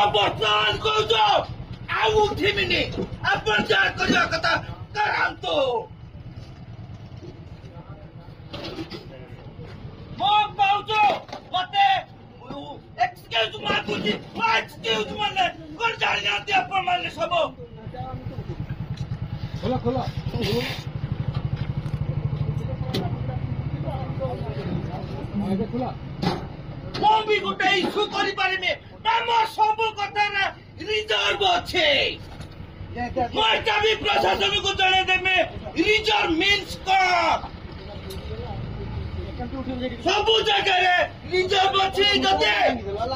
ବର୍ତ୍ତମାନ କହୁଛ ଆଉ ଉଠିବିନି ଆପଣ ଯାହା କରିବା କଥା କରାନ୍ତୁ। ମୁଁ କହୁଛୁ ମତେ ଏକ୍ସକ୍ୟୁଜ ମାଗୁଛି ଏକ୍ସକ୍ୟୁଜ ମାନେ କଣ ଜାଣିନାହାନ୍ତି ଆପଣ ମାନେ ସବୁ। ଖୋଲା ଖୋଲା ଖୋଲା ମୁଁ ବି ଗୋଟେ ଇସ୍ୟୁ କରିପାରିବି ଆମ ସବୁ କଥାରେ ରିଜର୍ଭ ଅଛି। ମୁଁ ଏଟା ବି ପ୍ରଶାସନକୁ ଜଣେଇଦେବି ରିଜର୍ଭ ମିନ୍ସ କଣ। ସବୁ ଜାଗାରେ ରିଜର୍ଭ ଅଛି ଯଦି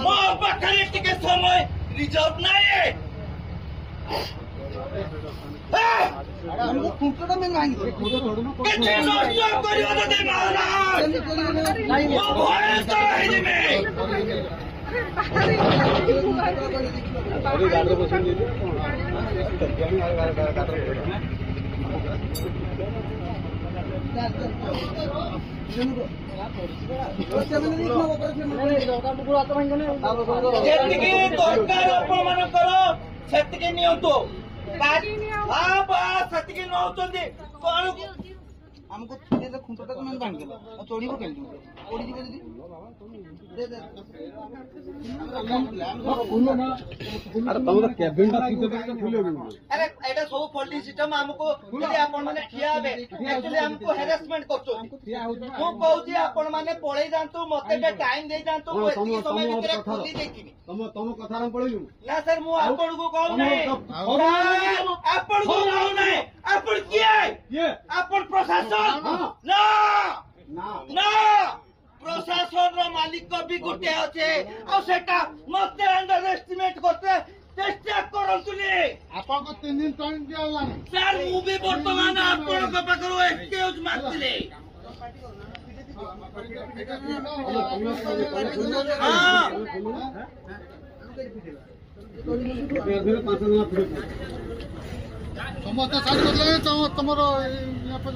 ମୋ ପାଖରେ ଟିକେ ସମୟ ରିଜର୍ଭ ନାହିଁ। କିଛି ନଷ୍ଟ କରିବ ଯଦି ମହାରାଜ ମୁଁ ଭୟସ୍ତ ହେଇଯିବି। ଯେତିକି ଦରକାର ଆପଣମାନଙ୍କର ସେତିକି ନିଅନ୍ତୁ। ସେତିକି ନଉଛନ୍ତି କଣ हमको खुंटटा तो मैंने बांध देला चोरी को केल ओडी जीव जदी दे दे अरे तमरा केबिन ता सीधे तो खुले हो। अरे एटा सब फोल्डिंग सिस्टम हमको यदि आपण माने ठिया हेबे एक्चुअली हमको हेरासमेंट करछो। मु कहूची आपण माने पळै जानतो मते बे टाइम दे जानतो मु एती समय भितर खोली देखिनी तम कथा हम पळैलु ना सर मु आपण को कहू नै आपण को कहू नै आपण किए आपण प्रशासन ना ना प्रशासन रो मालिक भी गोटे अच्छे और सेटा मते अंडर एस्टिमेट करते चेष्टा करंतुनी। आपन को 3 दिन टाइम दिया लानी सर मु भी वर्तमान आपण को पाखरो एक्सक्यूज मागतिले। हां समस्त साइड कर ले तमरो यहाँ पे